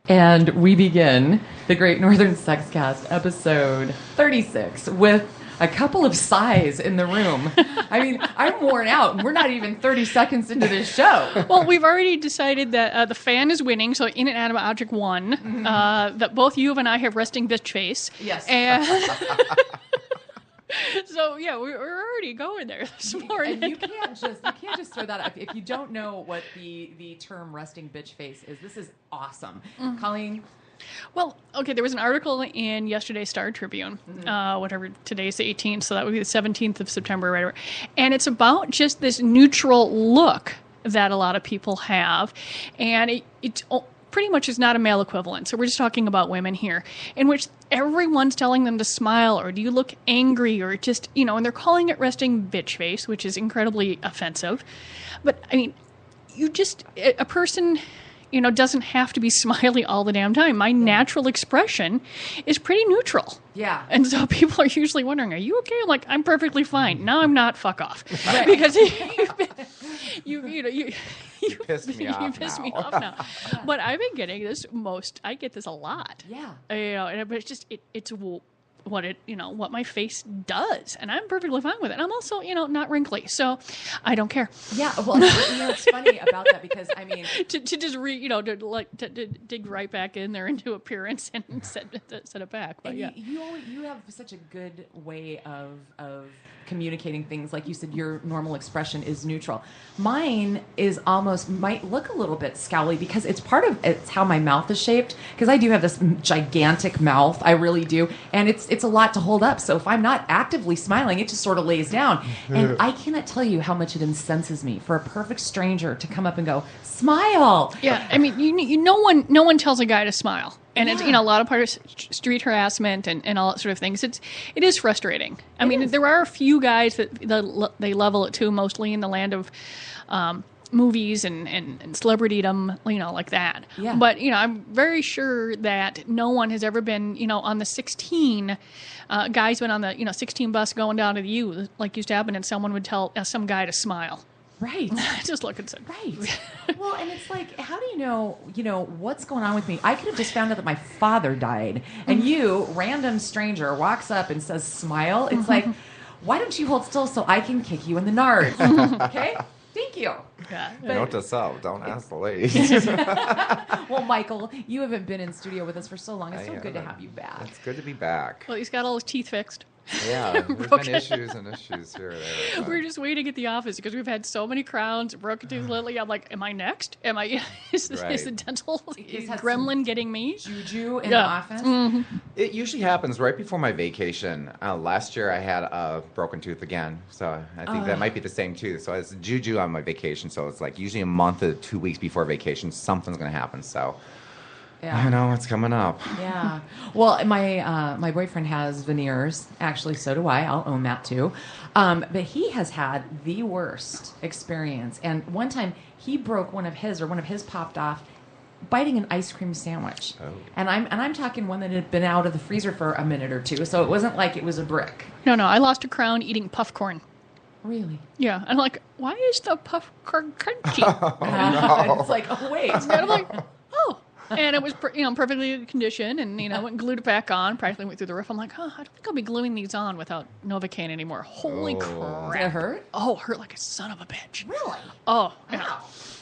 And we begin the Gr8 Nrthrn Sexcast, episode 36, with a couple of sighs in the room. I mean, I'm worn out, and we're not even 30 seconds into this show. Well, we've already decided that the fan is winning, so inanimate object won. Mm-hmm. That both you and I have resting bitch face. Yes. And so, yeah, we're already going there this morning. And you can't just throw that up. If you don't know what the term resting bitch face is, this is awesome. Mm-hmm. Colleen? Well, okay, there was an article in yesterday's Star Tribune, whatever, today's the 18th, so that would be the 17th of September, right? And it's about just this neutral look that a lot of people have, and it pretty much is not a male equivalent. So we're just talking about women here, in which everyone's telling them to smile, or do you look angry, or just, and they're calling it resting bitch face, which is incredibly offensive. But, I mean, a person doesn't have to be smiley all the damn time. My natural expression is pretty neutral. Yeah. And so people are usually wondering, are you okay? I'm like, I'm perfectly fine. No, I'm not. Fuck off. Right. Because you pissed me off. You pissed me off now. Yeah. But I've been getting this I get this a lot. Yeah. But it's just, it's what my face does, and I'm perfectly fine with it. I'm also, not wrinkly, so I don't care. Yeah, well, it's funny about that because I mean, to just to dig right back in there into appearance and set it back. But yeah, you have such a good way of communicating things. Like you said, your normal expression is neutral. Mine is might look a little bit scowly because it's how my mouth is shaped. Because I do have this gigantic mouth, I really do, and it's a lot to hold up. So if I'm not actively smiling, it just sort of lays down. And I cannot tell you how much it incenses me for a perfect stranger to come up and go, smile. Yeah, I mean, no one tells a guy to smile. And it's, a lot of part of street harassment and all that sort of things. It is frustrating. I mean, there are a few guys that they level it to, mostly in the land of movies and celebritydom, like that. Yeah. But, I'm very sure that no one has ever been, on the 16, guys been on the, 16 bus going down to the U, like used to happen, and someone would tell some guy to smile. Right. Just look and say. Right. Well, and it's like, how do you know, what's going on with me? I could have just found out that my father died, and you, random stranger, walks up and says, smile. It's like, why don't you hold still so I can kick you in the nards? Okay? Thank you. Yeah. Note to self, don't ask the ladies. Well, Michael, you haven't been in studio with us for so long. It's so good to haven't. have you back. It's good to be back. Well, he's got all his teeth fixed. Yeah, there's been issues and issues here or there. But We're just waiting at the office because we've had so many crowns, broken tooth lately. I'm like, am I next? Is the dental gremlin getting me? Juju in the office? Mm-hmm. it usually happens right before my vacation. Last year I had a broken tooth again, so I think that might be the same too. So it's juju on my vacation, so it's like usually a month to 2 weeks before vacation, something's going to happen. So Yeah. I know it's coming up. Yeah. Well, my boyfriend has veneers. Actually, so do I. I'll own that too. But he has had the worst experience. And one time he broke one of his popped off biting an ice cream sandwich. Oh. And I'm talking one that had been out of the freezer for a minute or two. So it wasn't like it was a brick. No, I lost a crown eating puffcorn. Really? Yeah. I'm like, why is the puffcorn crunchy? No. It's like, oh wait. And I'm like, oh. And it was, perfectly good condition, and went and glued it back on. Practically went through the roof. I'm like, I don't think I'll be gluing these on without Novocaine anymore. Holy crap! Did it hurt? Oh, it hurt like a son of a bitch. Really? Oh, yeah. Wow.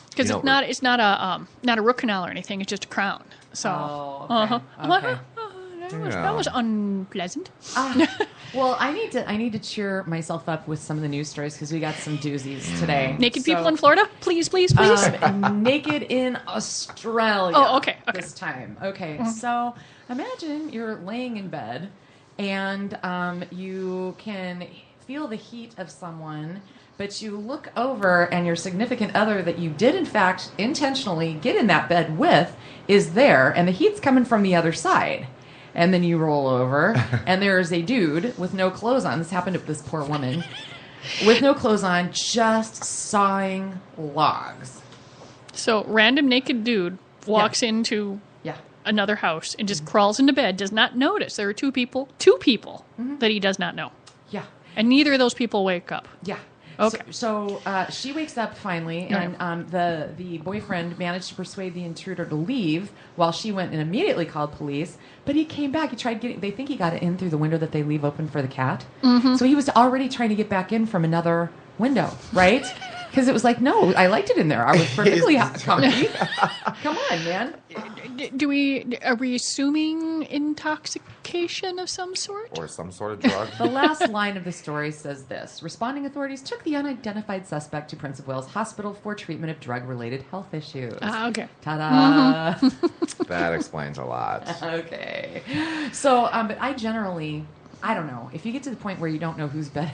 Because it's not a root canal or anything. It's just a crown. So, okay. I'm like, Okay. that was unpleasant. Well, I need to cheer myself up with some of the news stories because we got some doozies today. Naked people in Florida, please. Naked in Australia. Oh, okay. This time. Okay, so imagine you're laying in bed and you can feel the heat of someone, but you look over and your significant other that you did in fact intentionally get in that bed with is there, and the heat's coming from the other side. And then you roll over, and there's a dude with no clothes on. This happened to this poor woman. With no clothes on, just sawing logs. So, random naked dude walks into another house and just crawls into bed, does not notice. There are two people that he does not know. Yeah. And neither of those people wake up. Yeah. Okay. So she wakes up finally, and the boyfriend managed to persuade the intruder to leave while she went and immediately called police. But he came back. He tried getting. They think he got in through the window that they leave open for the cat. Mm-hmm. So he was already trying to get back in from another window, right? Because it was like, no, I liked it in there. I was perfectly comfy. Come on, man. Are we assuming intoxication of some sort? Or some sort of drug. The last line of the story says this. Responding authorities took the unidentified suspect to Prince of Wales Hospital for treatment of drug-related health issues. Okay. Ta-da. Mm-hmm. That explains a lot. Okay. So, but I don't know. If you get to the point where you don't know who's better,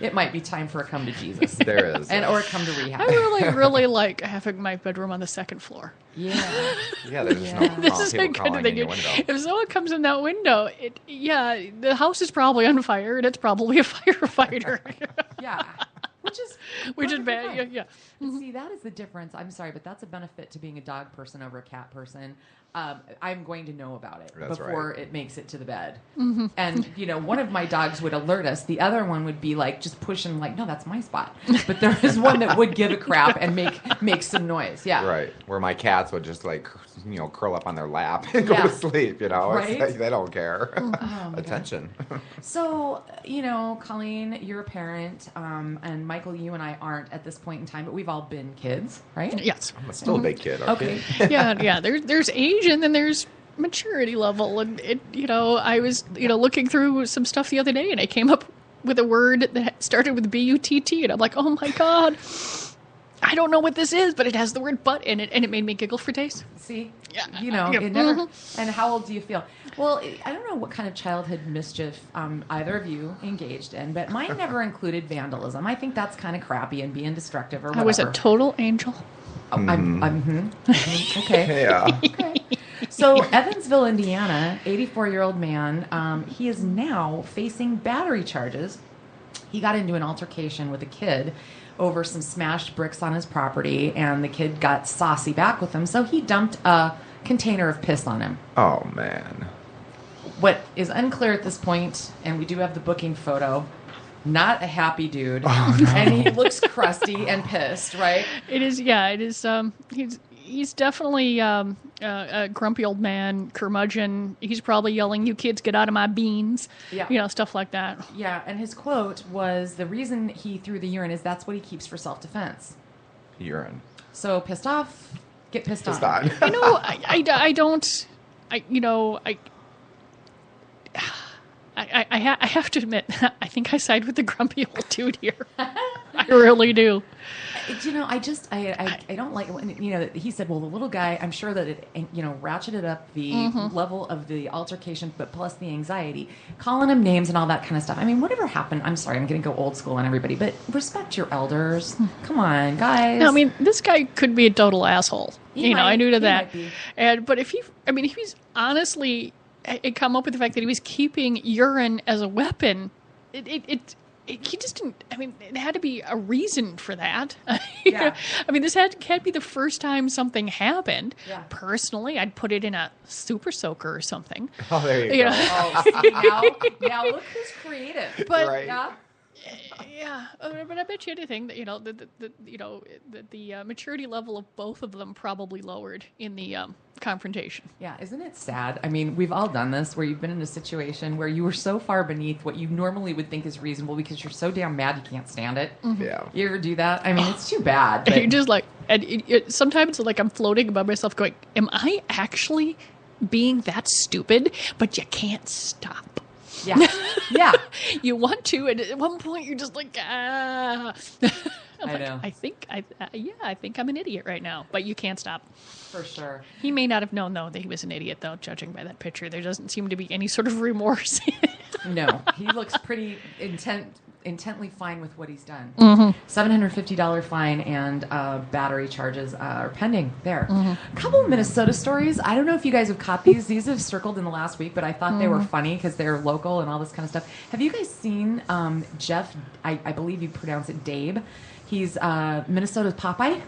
it might be time for a come to Jesus. There is. Or come to rehab. I really like having my bedroom on the second floor. Yeah. Yeah, there's This is people a good calling thing. in your window. If someone comes in that window, the house is probably on fire, and it's probably a firefighter. Yeah. Which is bad. fine. Yeah. But see, that is the difference. I'm sorry, but that's a benefit to being a dog person over a cat person. I'm going to know about it before it makes it to the bed. Mm-hmm. And, one of my dogs would alert us. The other one would be like just pushing like, no, that's my spot. But there is one that would give a crap and make some noise. Yeah. Right. Where my cats would just like, curl up on their lap and go to sleep, Right? It's like, they don't care. Oh, Attention. So, Colleen, you're a parent, and Michael, you and I aren't at this point in time, but we've all been kids, right? Yes. I'm still a big kid. Okay. Yeah. There's age, and then there's maturity level, and I was looking through some stuff the other day, and I came up with a word that started with BUTT, and I'm like, oh my god, I don't know what this is, but it has the word butt in it, and it made me giggle for days. See? Yeah. It never. Mm-hmm. And how old do you feel? Well, I don't know what kind of childhood mischief either of you engaged in, but mine never included vandalism. I think that's kind of crappy and being destructive or whatever. I was a total angel. Okay. Yeah. Okay. So, Evansville, Indiana, 84-year-old man, he is now facing battery charges. He got into an altercation with a kid over some smashed bricks on his property, and the kid got saucy back with him, so he dumped a container of piss on him. Oh, man. What is unclear at this point, and we do have the booking photo, not a happy dude. Oh, no. And he looks crusty and pissed, right? It is, yeah, it is, he's definitely a grumpy old man, curmudgeon. He's probably yelling, "You kids, get out of my beans." Yeah. Stuff like that. Yeah, and his quote was, the reason he threw the urine is that's what he keeps for self-defense. Urine. So pissed off, get pissed on. I don't, I have to admit, I think I side with the grumpy old dude here. I really do. I don't like when, he said, well, the little guy, I'm sure that it, ratcheted up the level of the altercation, but plus the anxiety, calling him names and all that kind of stuff. I mean, whatever happened, I'm sorry, I'm going to go old school on everybody, but respect your elders. Come on, guys. No, I mean, this guy could be a total asshole. I knew to that. But if he's honestly come up with the fact that he was keeping urine as a weapon, he just didn't. I mean, it had to be a reason for that. Yeah. I mean, this can't be the first time something happened. Yeah. Personally, I'd put it in a super soaker or something. Oh, there you go. Oh, see, now look who's creative. But right. yeah, but I bet you anything that the maturity level of both of them probably lowered in the confrontation. Yeah, isn't it sad? I mean, we've all done this where you've been in a situation where you were so far beneath what you normally would think is reasonable because you're so damn mad you can't stand it. Mm-hmm. Yeah. You ever do that? I mean, it's too bad. But You're just like, and sometimes like I'm floating above myself going, am I actually being that stupid? But you can't stop. Yeah. Yeah. You want to, and at one point you're just like, ah. I know. I think I'm an idiot right now, but you can't stop. For sure. He may not have known, though, that he was an idiot, though, judging by that picture. There doesn't seem to be any sort of remorse. No. He looks pretty intently fine with what he's done. Mm-hmm. $750 fine and battery charges are pending there. Mm-hmm. A couple of Minnesota stories. I don't know if you guys have caught these. These have circled in the last week, but I thought they were funny because they're local and all this kind of stuff. Have you guys seen Jeff, I believe you pronounce it Dabe. He's Minnesota's Popeye.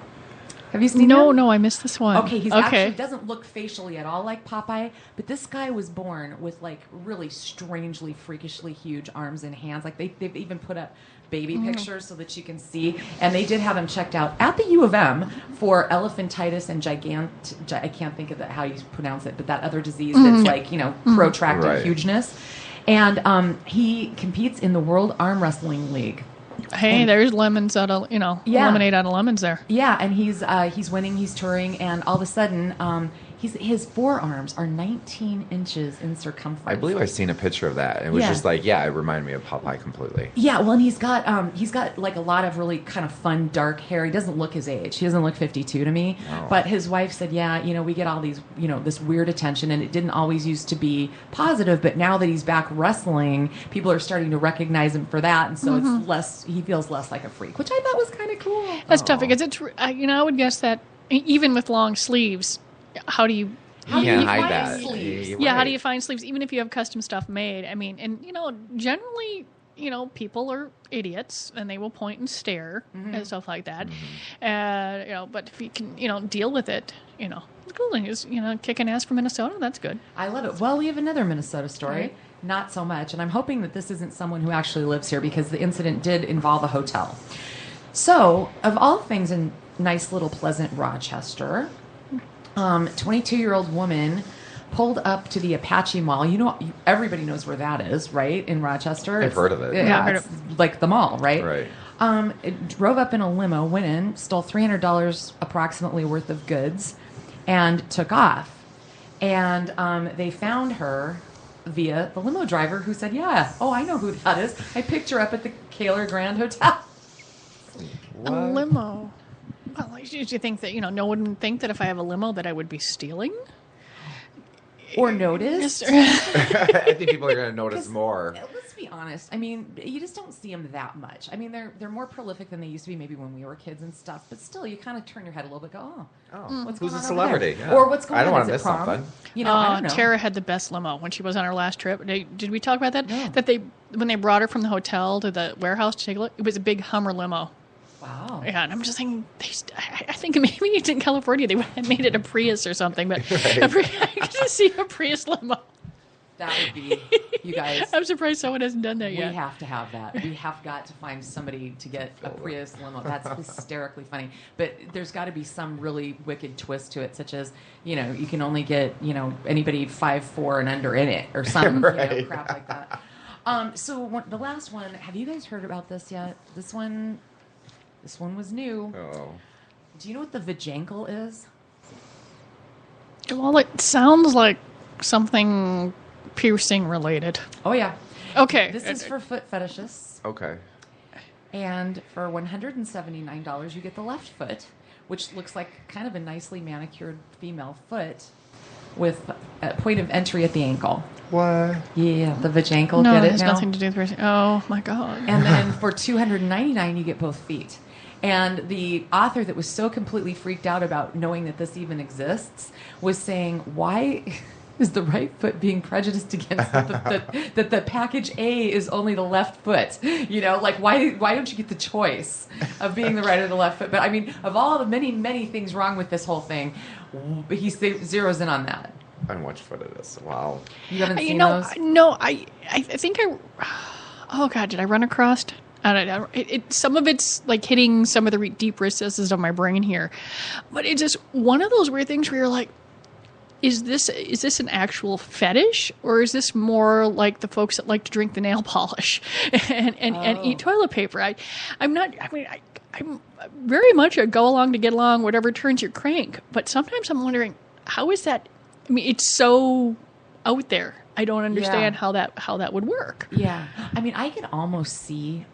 Have you seen him? No, I missed this one. Okay, he actually doesn't look facially at all like Popeye, but this guy was born with like really strangely, freakishly huge arms and hands. Like they've even put up baby pictures so that you can see. And they did have him checked out at the U of M for elephantitis and I can't think of how you pronounce it, but that other disease that's like, protracted hugeness. And he competes in the World Arm Wrestling League. Hey, there's lemons out of, lemonade out of lemons there. Yeah, and he's winning, he's touring, and all of a sudden, his forearms are 19 inches in circumference. I believe I've seen a picture of that. It was just like, it reminded me of Popeye completely. Yeah, well, and he's got like a lot of really kind of fun dark hair. He doesn't look his age. He doesn't look 52 to me. Oh. But his wife said, we get all these, this weird attention, and it didn't always used to be positive, but now that he's back wrestling, people are starting to recognize him for that, and so he feels less like a freak, which I thought was kind of cool. That's tough because it's, I would guess that even with long sleeves, how do you hide that? Sleeves? Yeah, how do you find sleeves? Even if you have custom stuff made. I mean, and generally, people are idiots and they will point and stare and stuff like that. But if you can, deal with it, it's cool. And he's, kicking ass from Minnesota. That's good. I love it. Well, we have another Minnesota story. Right. Not so much, and I'm hoping that this isn't someone who actually lives here because the incident did involve a hotel. So, of all things in nice little pleasant Rochester, 22-year-old woman pulled up to the Apache Mall. Everybody knows where that is, right? In Rochester. I've heard of it. Yeah, I've heard of like the mall, right? Right. It drove up in a limo, went in, stole $300 approximately worth of goods, and took off. And they found her via the limo driver who said, I know who that is. I picked her up at the Kaler Grand Hotel. What? A limo. Well, did you think that, no one would think that if I have a limo that I would be stealing? Or notice? I think people are going to notice more. Let's be honest. I mean, you just don't see them that much. I mean, they're more prolific than they used to be maybe when we were kids and stuff. But still, you kind of turn your head a little bit and go, what's going on? Who's a celebrity? Yeah. Or what's going on? I don't want to miss something. I don't know. Tara had the best limo when she was on her last trip. Did we talk about that? No. That when they brought her from the hotel to the warehouse to take a look, it was a big Hummer limo. Wow. Yeah, and I'm just thinking, I think maybe in California they would have made it a Prius or something, but I could just see a Prius limo. That would be, you guys. I'm surprised someone hasn't done that yet. We have to have that. We have got to find somebody to get a Prius limo. That's hysterically funny. But there's got to be some really wicked twist to it, such as, you can only get, anybody 5'4" and under in it or something, crap like that. So the last one, have you guys heard about this yet? This one was new. Oh. Do you know what the vajankle is? Well, it sounds like something piercing related. Oh, yeah. Okay. This is for foot fetishists. Okay. And for $179, you get the left foot, which looks like kind of a nicely manicured female foot with a point of entry at the ankle. What? Yeah, the vajankle. No, get it it has now? nothing to do with piercing. Oh, my God. And then for $299, you get both feet. And the author that was so completely freaked out about knowing that this even exists was saying, why is the right foot being prejudiced against that the package A is only the left foot? Why don't you get the choice of being the right or the left foot? But I mean, of all the many, many things wrong with this whole thing, he zeroes in on that. And which foot it is. Wow. You haven't seen those? No, I think oh God, did I run across? I don't know. Some of it's like hitting some of the deep recesses of my brain here, but it's just one of those weird things where you're like, is this an actual fetish, or is this more like the folks that like to drink the nail polish and eat toilet paper? I'm very much a go along to get along, whatever turns your crank. But sometimes I'm wondering, how is that? I mean, it's so out there. I don't understand how that would work. Yeah. I mean, I could almost see,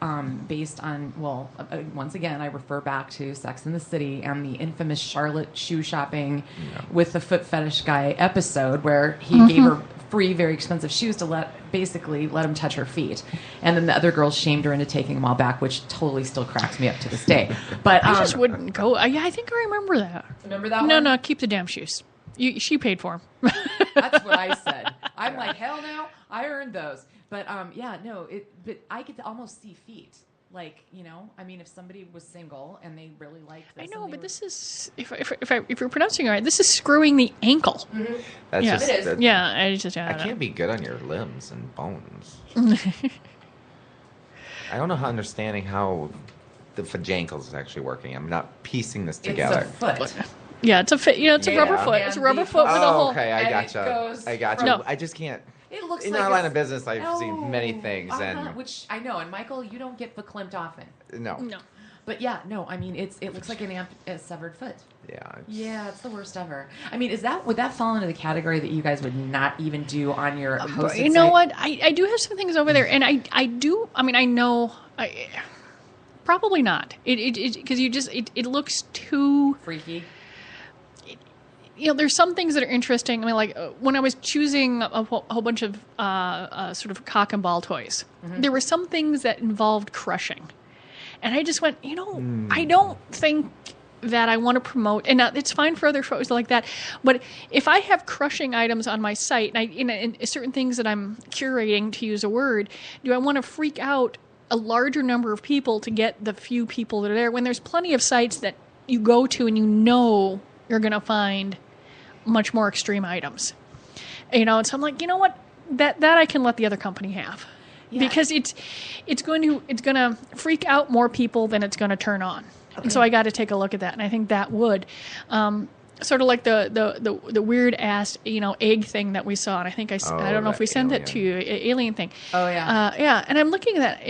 based on, once again, I refer back to Sex and the City and the infamous Charlotte shoe shopping with the foot fetish guy episode where he gave her free, very expensive shoes to let him touch her feet. And then the other girls shamed her into taking them all back, which totally still cracks me up to this day. But I just wouldn't go. I think I remember that. Remember that one? No, keep the damn shoes. She paid for them. That's what I said. I'm like, hell no, I earned those. But but I could almost see feet. Like, I mean, if somebody was single and they really liked this. I know, but this is, if you're pronouncing it right, this is screwing the ankle. Mm-hmm. That's just, it is. Yeah, I can't be good on your limbs and bones. I don't know how understanding how the vajankles is actually working. I'm not piecing this It's together. a foot. Yeah, it's a rubber foot. And It's a rubber the foot with a Oh, hole. okay, I and it gotcha. goes I gotcha. from- No. I just can't. It looks In like our a line of s- business, I've seen many things, which I know. And Michael, you don't get verklempt often. no. But yeah, no. I mean, it looks like a severed foot. Yeah. it's- Yeah, it's the worst ever. I mean, would that fall into the category that you guys would not even do on your hosted You know site? what? I do have some things over there, and I do. I mean, I know. Probably not. Because it looks too. Freaky. There's some things that are interesting. I mean, like when I was choosing a whole bunch of sort of cock and ball toys, there were some things that involved crushing, and I just went, I don't think that I want to promote, and it's fine for other shows like that. But if I have crushing items on my site, and certain things that I'm curating, to use a word, do I want to freak out a larger number of people to get the few people that are there when there's plenty of sites that you go to and you're going to find much more extreme items, and so I'm like, what, that I can let the other company have, because it's going to freak out more people than it's going to turn on. Okay. And so I got to take a look at that, and I think that would sort of like the weird ass egg thing that we saw, and I think I don't know if we sent it to you, alien thing. Oh yeah. Yeah, and I'm looking at that.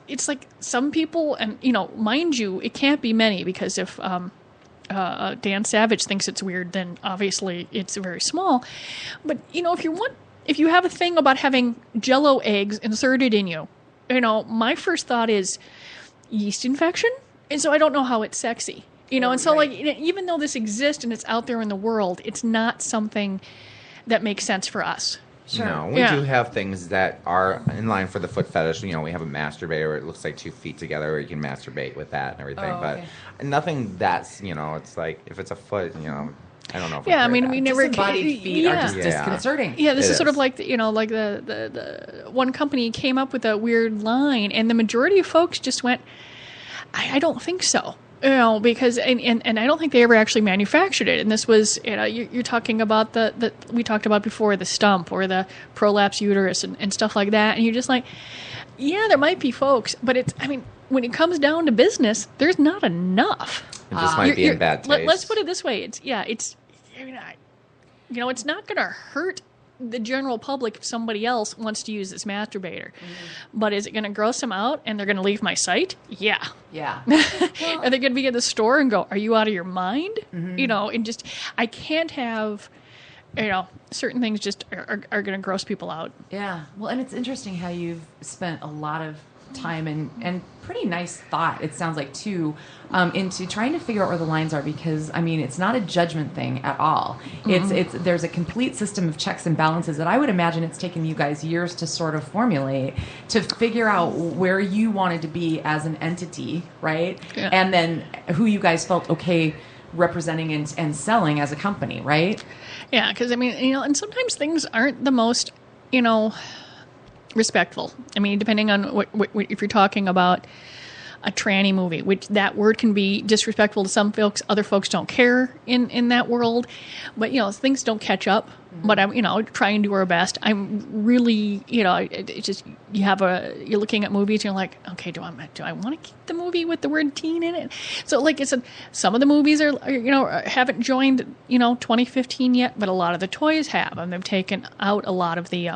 It's like some people, and mind you, it can't be many, because if Dan Savage thinks it's weird, then obviously it's very small. But if you have a thing about having Jell-O eggs inserted in you, my first thought is yeast infection, and so I don't know how it's sexy. And so right. Even though this exists and it's out there in the world, it's not something that makes sense for us. Sure. No, we do have things that are in line for the foot fetish. We have a masturbator where it looks like 2 feet together, where you can masturbate with that and everything. Okay. But nothing that's, it's like, if it's a foot, I don't know. If Yeah, I mean, we we never. Disembodied feet are just disconcerting. Yeah, this It is sort of is. like the one company came up with a weird line, and the majority of folks just went, I don't think so. Because and I don't think they ever actually manufactured it. And this was, you're talking about the we talked about before, the stump or the prolapse uterus and stuff like that. And you're just like, yeah, there might be folks, but when it comes down to business, there's not enough. It just might be in bad taste. Let's put it this way: it's not going to hurt the general public if somebody else wants to use this masturbator. But is it going to gross them out and they're going to leave my site? Yeah. Yeah. Are they going to be at the store and go, are you out of your mind? And just, I can't have, certain things just are going to gross people out. Yeah. Well, and it's interesting how you've spent a lot of time and pretty nice thought, it sounds like, too, into trying to figure out where the lines are, because it's not a judgment thing at all. It's there's a complete system of checks and balances that I would imagine it's taken you guys years to sort of formulate, to figure out where you wanted to be as an entity, right? Yeah. And then who you guys felt okay representing and selling as a company, right? Yeah, because and sometimes things aren't the most, respectful. Depending on what if you're talking about a tranny movie, which that word can be disrespectful to some folks, other folks don't care in that world. But things don't catch up. But I'm try and do our best. I'm really it's just you're looking at movies and you're like, okay, do I want to keep the movie with the word teen in it? So like I said, some of the movies are haven't joined 2015 yet, but a lot of the toys have, and they've taken out a lot of the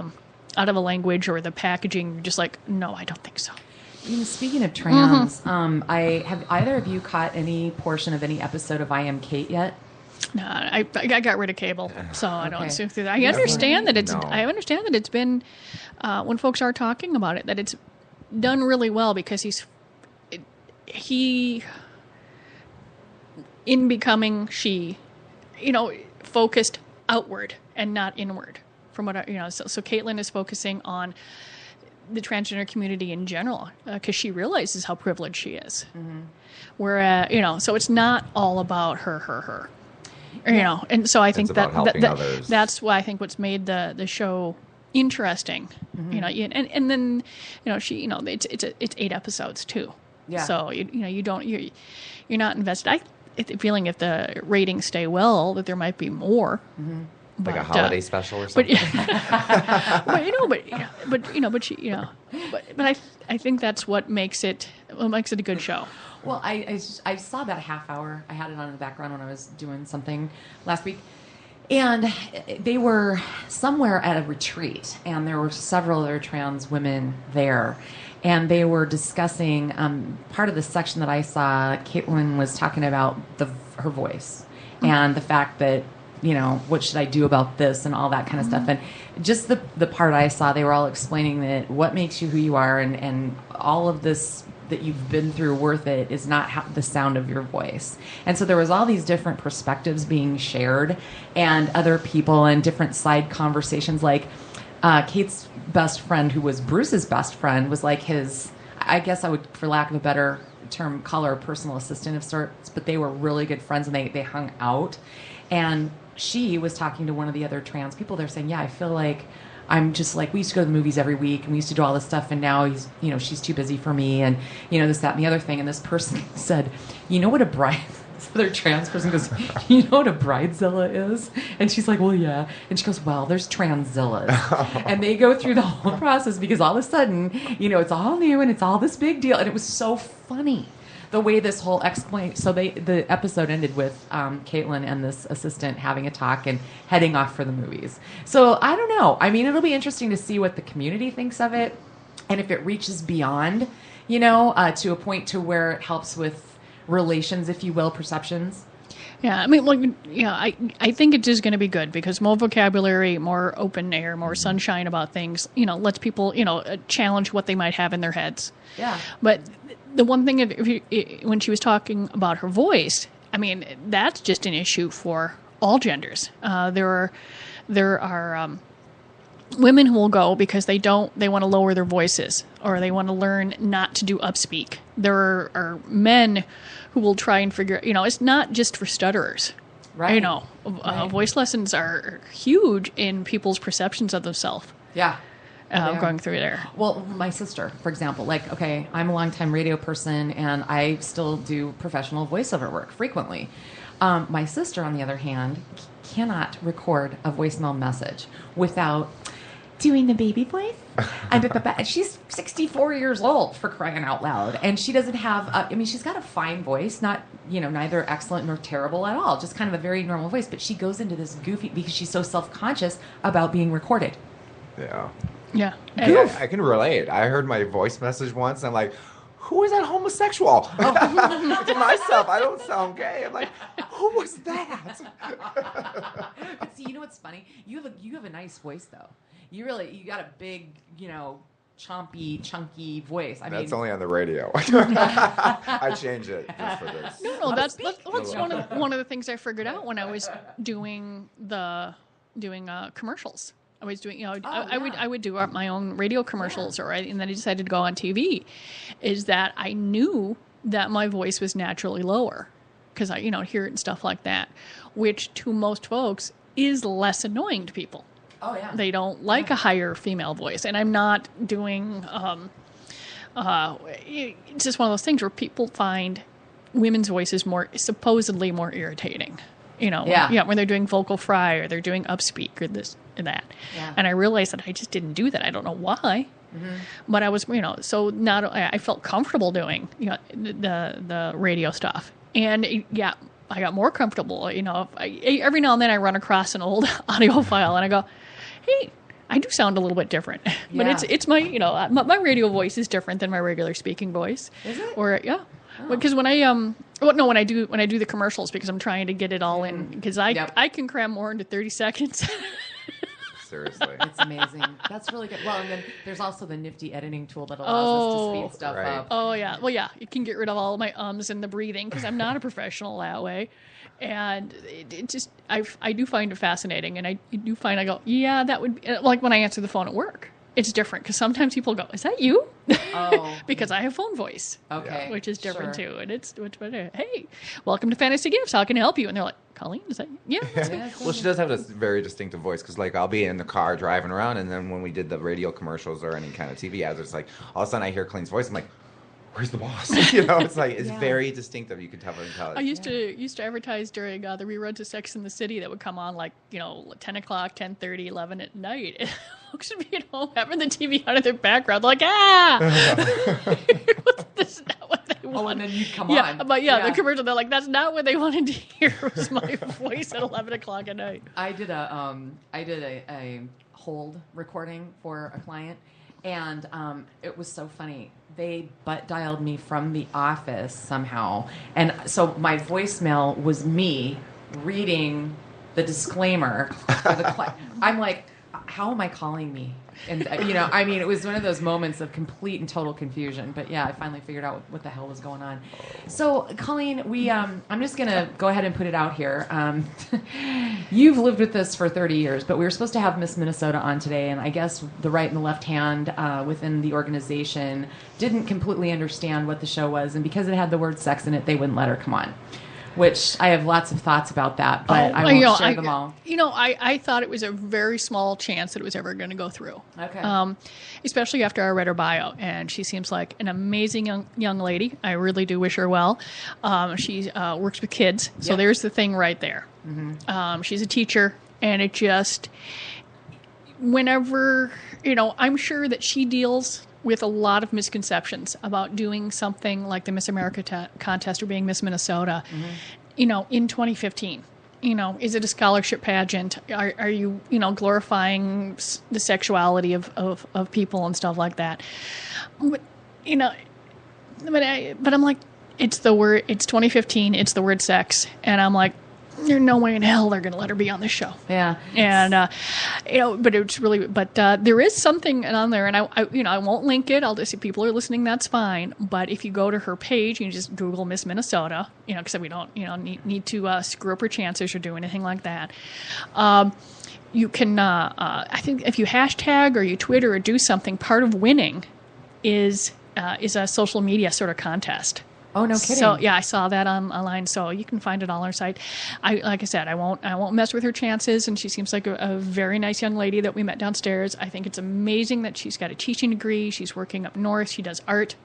out of a language or the packaging. Just like, no, I don't think so. Speaking of trans, have either of you caught any portion of any episode of I Am Kate yet? No, I got rid of cable, so I don't see through that. I No. understand that it's. No. I understand that it's been when folks are talking about it, that it's done really well, because he in becoming she, focused outward and not inward. From what so Caitlin is focusing on the transgender community in general, because she realizes how privileged she is. Whereas, so it's not all about her. And so I think about helping others. That's why I think what's made the show interesting. And then she it's 8 episodes too. Yeah. So you're not invested. I get the feeling if the ratings stay well that there might be more. Like a holiday special or But something. I think that's what makes it a good show. Well, I saw about a half hour. I had it on in the background when I was doing something last week. And they were somewhere at a retreat, and there were several other trans women there. And they were discussing part of the section that I saw. Caitlin was talking about her voice and the fact that, what should I do about this and all that kind of stuff. And just the part I saw, they were all explaining that what makes you who you are and all of this that you've been through worth it is not the sound of your voice. And so there was all these different perspectives being shared and other people and different side conversations. Like Kate's best friend, who was Bruce's best friend, was like his, I guess I would, for lack of a better term, call her a personal assistant of sorts, but they were really good friends and they hung out. And she was talking to one of the other trans people there saying, yeah, I feel like I'm just like, we used to go to the movies every week and we used to do all this stuff, and now she's too busy for me, and this, that, and the other thing. And this person said, what a bride, this other trans person goes, you know what a bridezilla is? And she's like, well, yeah. And she goes, well, there's transzillas. And they go through the whole process because all of a sudden, it's all new and it's all this big deal. And it was so funny the way this whole explain. So the episode ended with Caitlin and this assistant having a talk and heading off for the movies. So I don't know. I mean, it'll be interesting to see what the community thinks of it, and if it reaches beyond, to a point to where it helps with relations, if you will, perceptions. Yeah, I mean, I think it is going to be good because more vocabulary, more open air, more sunshine about things, lets people, challenge what they might have in their heads. Yeah. But the one thing, when she was talking about her voice, I mean, that's just an issue for all genders. There are women who will go because they want to lower their voices or they want to learn not to do upspeak. There are men who will try and figure, it's not just for stutterers. Right. Right. Voice lessons are huge in people's perceptions of themselves. Yeah. Going through there. Well, my sister, for example, I'm a longtime radio person and I still do professional voiceover work frequently. My sister, on the other hand, cannot record a voicemail message without doing the baby voice. And she's 64 years old, for crying out loud. And she doesn't have, she's got a fine voice, not, neither excellent nor terrible at all, just kind of a very normal voice. But she goes into this goofy, because she's so self-conscious about being recorded. Yeah. Yeah. I can relate. I heard my voice message once, and I'm like, who is that homosexual? To myself, I don't sound gay. I'm like, who was that? But see, what's funny? You have a nice voice, though. You got a big, chompy, chunky voice. That's only on the radio. I change it just for this. No, that's one of the things I figured out when I was doing commercials. I was doing, I would do my own radio commercials, and then I decided to go on TV. Is that I knew that my voice was naturally lower because I, hear it and stuff like that, which to most folks is less annoying to people. Oh yeah, they don't like a higher female voice, and I'm not doing. It's just one of those things where people find women's voices supposedly more irritating. When they're doing vocal fry or they're doing upspeak or this and that. Yeah. And I realized that I just didn't do that. I don't know why. Mm-hmm. But I was, so not, I felt comfortable doing, the radio stuff. And I got more comfortable, every now and then I run across an old audio file and I go, hey, I do sound a little bit different. But it's my, my radio voice is different than my regular speaking voice. Is it? Or, yeah. Because when I when I do the commercials, because I'm trying to get it all in, because I can cram more into 30 seconds. Seriously, it's amazing. That's really good. Well, and then there's also the nifty editing tool that allows us to speed stuff up. Oh yeah, well yeah, you can get rid of all of my ums and the breathing because I'm not a professional that way, and it just I do find it fascinating, and I do find I go that would be, like when I answer the phone at work. It's different because sometimes people go, "Is that you?" Oh, because I have phone voice, okay, which is different too, and it's much better. Hey, welcome to Fantasy Gifts. How can I help you? And they're like, "Colleen, is that you?" Yeah. That's me. Well, she does have a very distinctive voice because, I'll be in the car driving around, and then when we did the radio commercials or any kind of TV ads, it's like all of a sudden I hear Colleen's voice. I'm like, where's the boss? It's like, it's Yeah. very distinctive. You can tell. I used to advertise during the reruns of Sex in the City that would come on 10 o'clock, 10:30, 11 at night. And folks would be at home having the TV on in their background, like, this is not what they want. Oh, and then you come yeah, on. but the commercial, they're like, that's not what they wanted to hear. Was my voice at 11 o'clock at night. I did a hold recording for a client, and it was so funny. They butt dialed me from the office somehow, and so my voicemail was me reading the disclaimer for the I'm like, how am I calling me? And it was one of those moments of complete and total confusion. But yeah, I finally figured out what the hell was going on. So, Colleen, I'm just gonna go ahead and put it out here. You've lived with this for 30 years, but we were supposed to have Miss Minnesota on today, and I guess the right and the left hand within the organization didn't completely understand what the show was, and because it had the word sex in it, they wouldn't let her come on. Which I have lots of thoughts about that, but I won't share them all. I thought it was a very small chance that it was ever going to go through. Okay. Especially after I read her bio, and she seems like an amazing young lady. I really do wish her well. She works with kids, so there's the thing right there. Mm-hmm. She's a teacher, and it just, whenever, I'm sure that she deals with a lot of misconceptions about doing something like the Miss America contest or being Miss Minnesota, in 2015. Is it a scholarship pageant? Are you, glorifying the sexuality of people and stuff like that? But, but I'm like, it's 2015, it's the word sex. And I'm like, there's no way in hell they're going to let her be on this show. Yeah. And, but it's really, there is something on there, and I won't link it. I'll just, if people are listening, that's fine. But if you go to her page, you just Google Miss Minnesota, because we don't, need to screw up her chances or do anything like that. You can, I think if you hashtag or you Twitter or do something, part of winning is a social media sort of contest. Oh, no kidding. So yeah, I saw that online. So you can find it all on our site. Like I said, I won't mess with her chances. And she seems like a very nice young lady that we met downstairs. I think it's amazing that she's got a teaching degree. She's working up north. She does art,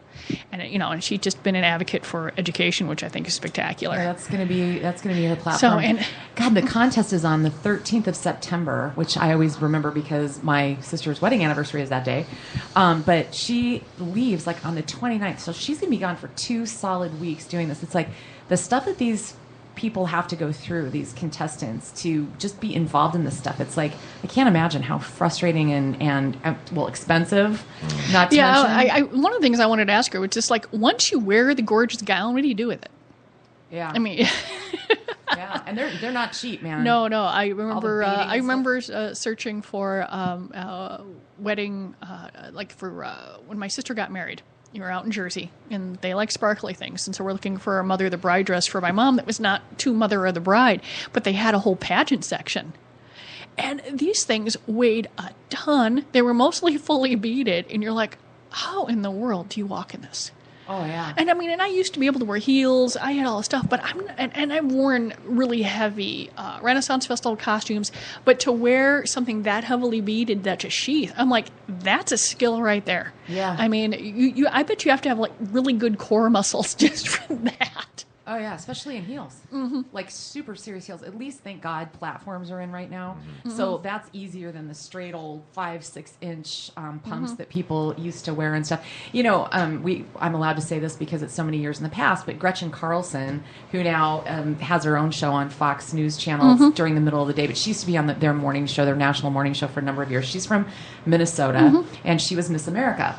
and she's just been an advocate for education, which I think is spectacular. Yeah, that's gonna be her platform. So God, the contest is on the 13th of September, which I always remember because my sister's wedding anniversary is that day. But she leaves on the 29th, so she's gonna be gone for 2 solid weeks doing this. It's like the stuff that these people have to go through, these contestants, to just be involved in this stuff. It's like, I can't imagine how frustrating and expensive. Not to mention. One of the things I wanted to ask her was just once you wear the gorgeous gown, what do you do with it? Yeah. I mean, yeah, and they're not cheap, man. No. I remember searching for wedding, for when my sister got married. You were out in Jersey, and they like sparkly things. And so we're looking for a Mother of the Bride dress for my mom that was not to Mother of the Bride, but they had a whole pageant section. And these things weighed a ton. They were mostly fully beaded, and you're like, how in the world do you walk in this? Oh, yeah. And I used to be able to wear heels. I had all this stuff, but I've worn really heavy Renaissance Festival costumes. But to wear something that heavily beaded, that's a sheath, I'm like, that's a skill right there. Yeah. I mean, I bet you have to have really good core muscles just for that. Oh, yeah, especially in heels. Mm-hmm. Super serious heels. At least, thank God, platforms are in right now. Mm-hmm. So that's easier than the straight old 5-6 inch pumps that people used to wear and stuff. I'm allowed to say this because it's so many years in the past, but Gretchen Carlson, who now has her own show on Fox News Channel during the middle of the day, but she used to be on their morning show, their national morning show for a number of years. She's from Minnesota, and she was Miss America.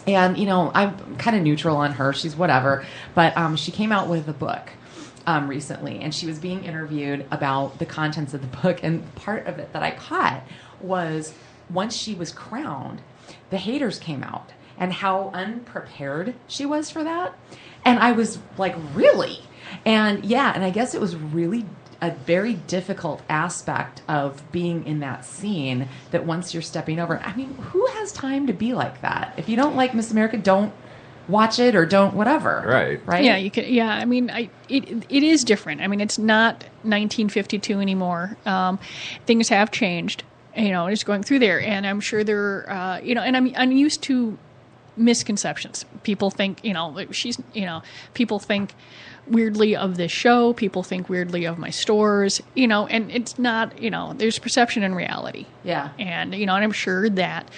And, I'm kind of neutral on her. She's whatever. But she came out with a book recently, and she was being interviewed about the contents of the book. And part of it that I caught was once she was crowned, the haters came out and how unprepared she was for that. And I was like, really? And yeah, and I guess it was really a very difficult aspect of being in that scene that once you're stepping over, I mean, who has time to be like that? If you don't like Miss America, don't watch it or don't whatever. Right? Yeah, you can. Yeah, I mean, it is different. I mean, it's not 1952 anymore. Things have changed. Just going through there, and I'm sure there. And I'm used to misconceptions. People think, people think weirdly of this show. People think weirdly of my stores, and it's not, there's perception and reality. Yeah. And, and I'm sure that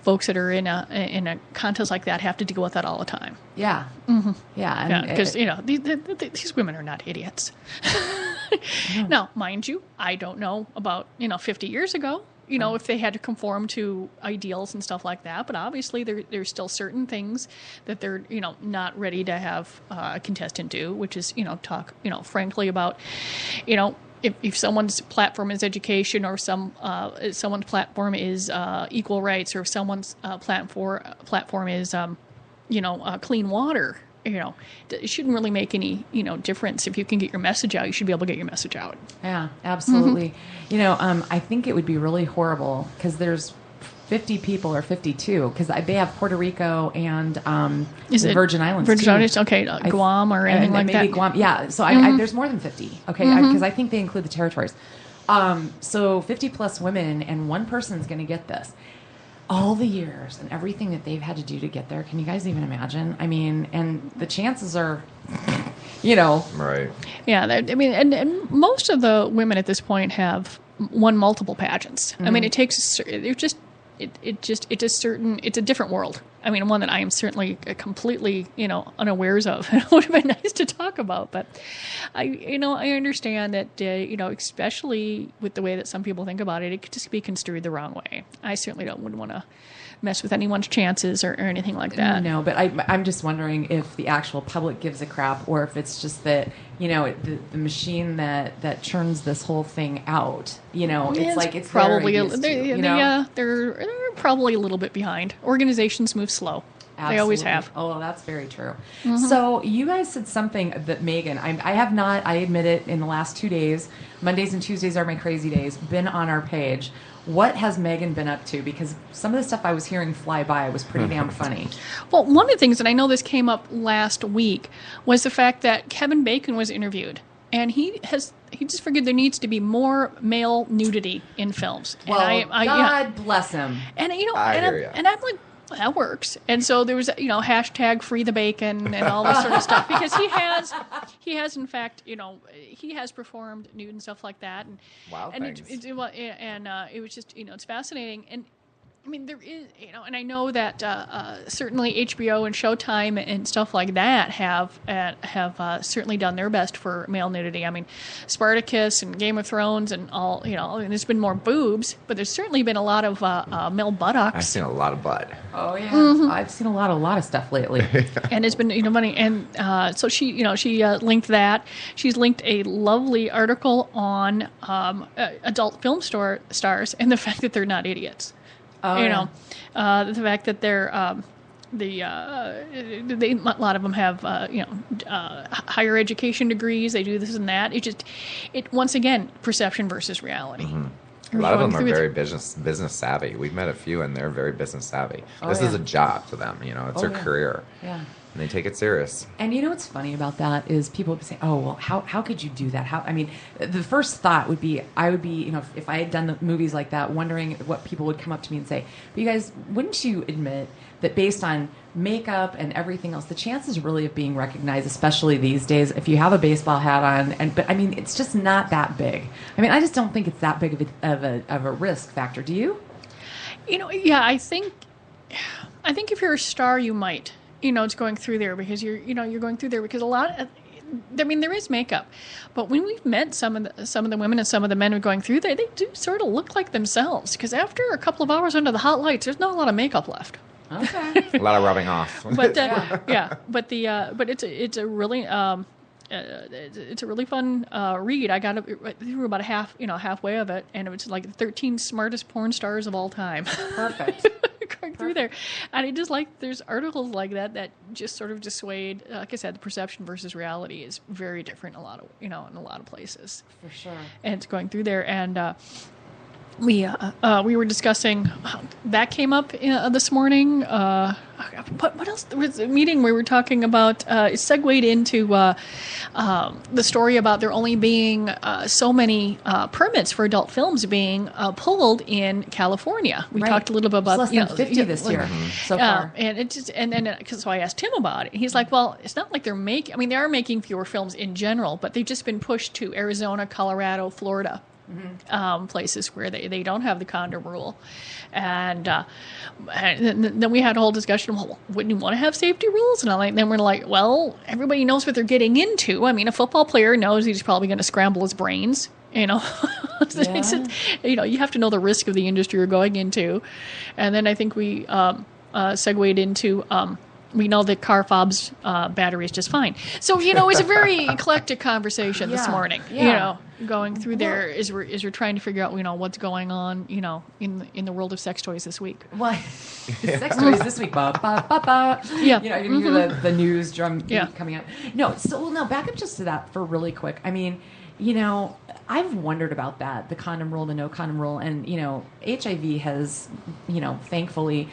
folks that are in a contest like that have to deal with that all the time. Yeah. Mm-hmm. Yeah. Because, these women are not idiots. Now, mind you, I don't know about, 50 years ago, if they had to conform to ideals and stuff like that. But obviously, there's still certain things that they're, not ready to have a contestant do, which is, talk, frankly about, if someone's platform is education, or someone's platform is equal rights, or if someone's platform is, clean water. It shouldn't really make any, difference. If you can get your message out, you should be able to get your message out. Yeah, absolutely. Mm-hmm. I think it would be really horrible because there's 50 people or 52 because they have Puerto Rico and the Virgin Islands. Virgin Islands, okay, Guam or anything like maybe that. Guam, yeah. So there's more than 50. Okay, because I think they include the territories. So 50 plus women, and one person's going to get this. All the years and everything that they've had to do to get there. Can you guys even imagine? I mean, and the chances are, Right. Yeah, and most of the women at this point have won multiple pageants. Mm-hmm. I mean, it's a different world. I mean, one that I am certainly completely, unawares of. It would have been nice to talk about, but I understand that, especially with the way that some people think about it, it could just be construed the wrong way. I certainly wouldn't want to mess with anyone's chances or anything like that. No, but I'm just wondering if the actual public gives a crap, or if it's just that, the machine that churns this whole thing out, it's probably they're they're probably a little bit behind. Organizations move slow. Absolutely. They always have. Oh, that's very true. Mm-hmm. So you guys said something that Megan, I have not, I admit it, in the last 2 days, Mondays and Tuesdays are my crazy days, been on our page. What has Megan been up to? Because some of the stuff I was hearing fly by was pretty damn funny. Well, one of the things, and I know this came up last week, was the fact that Kevin Bacon was interviewed. And he just figured there needs to be more male nudity in films. Well, and God bless him. And and I'm like, well, that works. And so there was hashtag free the bacon and all this sort of stuff, because he has in fact he has performed nude and stuff like that. And wow, and thanks. it was just it's fascinating. And I mean, there is, and I know that certainly HBO and Showtime and stuff like that have certainly done their best for male nudity. I mean, Spartacus and Game of Thrones and all, there's been more boobs, but there's certainly been a lot of male buttocks. I've seen a lot of butt. Oh yeah, mm-hmm. I've seen a lot of stuff lately, and it's been funny. And so she linked that. She's linked a lovely article on adult film stars and the fact that they're not idiots. Oh, the fact that they're a lot of them have higher education degrees. They do this and that. It once again, perception versus reality. Mm-hmm. A lot of them are very business savvy. We've met a few, and they're very business savvy. This is a job to them. It's their career. Yeah. And they take it serious. And what's funny about that is people would say, "Oh, well, how could you do that?" The first thought would be, I would be, if I had done the movies like that, wondering what people would come up to me and say. But you guys, wouldn't you admit that based on makeup and everything else, the chances really of being recognized, especially these days, if you have a baseball hat on, it's just not that big. I just don't think it's that big of a risk factor. Do you? Yeah, I think if you're a star, you might. It's going through there because you're going through there because a lot of, there is makeup, but when we've met some of the women and some of the men who are going through there, they do sort of look like themselves, because after a couple of hours under the hot lights, there's not a lot of makeup left. Okay. A lot of rubbing off. But but it's a really it's a really fun read. I got through about halfway of it, and it was like the 13 smartest porn stars of all time. Perfect. Going through there, and I just like there's articles like that just sort of dissuade. Like I said, the perception versus reality is very different in a lot of places. For sure. And it's going through there, and we were discussing that came up this morning. What else? There was a meeting where we were talking about it segued into the story about there only being so many permits for adult films being pulled in California. We talked a little bit about it's less than 50 this year so far. And it just and then so I asked him about it. He's like, well, it's not like they're making. I mean, they are making fewer films in general, but they've just been pushed to Arizona, Colorado, Florida. Places where they don't have the condom rule. And then we had a whole discussion, well, wouldn't you want to have safety rules? And then we're like, well, everybody knows what they're getting into. I mean, a football player knows he's probably going to scramble his brains, you know. You have to know the risk of the industry you're going into. And then I think we segued into... we know that car fob's battery is just fine. So, it's a very eclectic conversation this morning, going through there as we're trying to figure out, what's going on, in the world of sex toys this week. What? Sex toys this week. Ba, ba, ba, ba. Yeah. You're going to hear the news drum beat coming up. No, back up just to that for really quick. I mean, I've wondered about that, the condom rule, the no condom rule, and, HIV has, thankfully,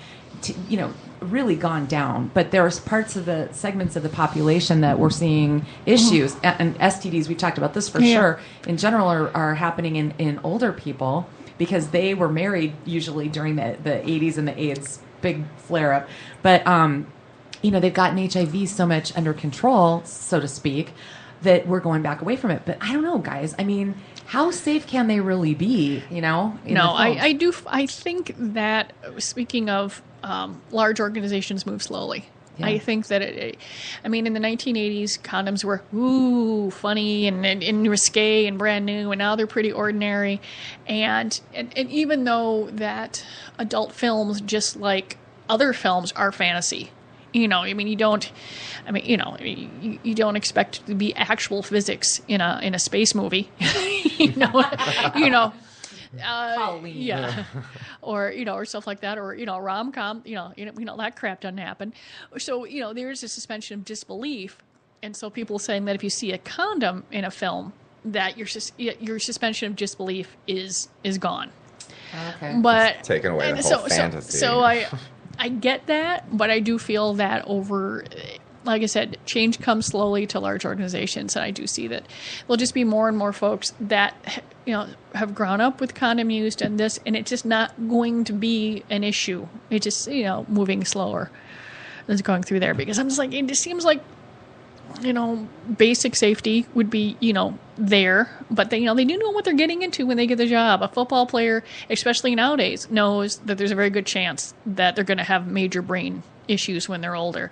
really gone down. But there's parts of the segments of the population that we're seeing issues. And STDs, we talked about this for sure, in general are happening in older people because they were married usually during the 80s and the AIDS big flare-up. But, they've gotten HIV so much under control, so to speak, that we're going back away from it. But I don't know, guys. I mean, how safe can they really be, No, I think that, speaking of large organizations move slowly. Yeah. I think that in the 1980s, condoms were funny and risque and brand new, and now they're pretty ordinary. And even though that adult films, just like other films, are fantasy, you don't expect it to be actual physics in a space movie, Halloween. or stuff like that, or rom-com, that crap doesn't happen. So there's a suspension of disbelief, and so people saying that if you see a condom in a film, that your suspension of disbelief is gone. Okay, but it's taken away the whole fantasy. So I get that, but I do feel that like I said, change comes slowly to large organizations, and I do see that there'll just be more and more folks that have grown up with condom use and this, and it's just not going to be an issue. It's just moving slower. It's going through there because I'm just like, it just seems like basic safety would be there, but they do know what they're getting into when they get the job. A football player, especially nowadays, knows that there's a very good chance that they're going to have major brain issues when they're older.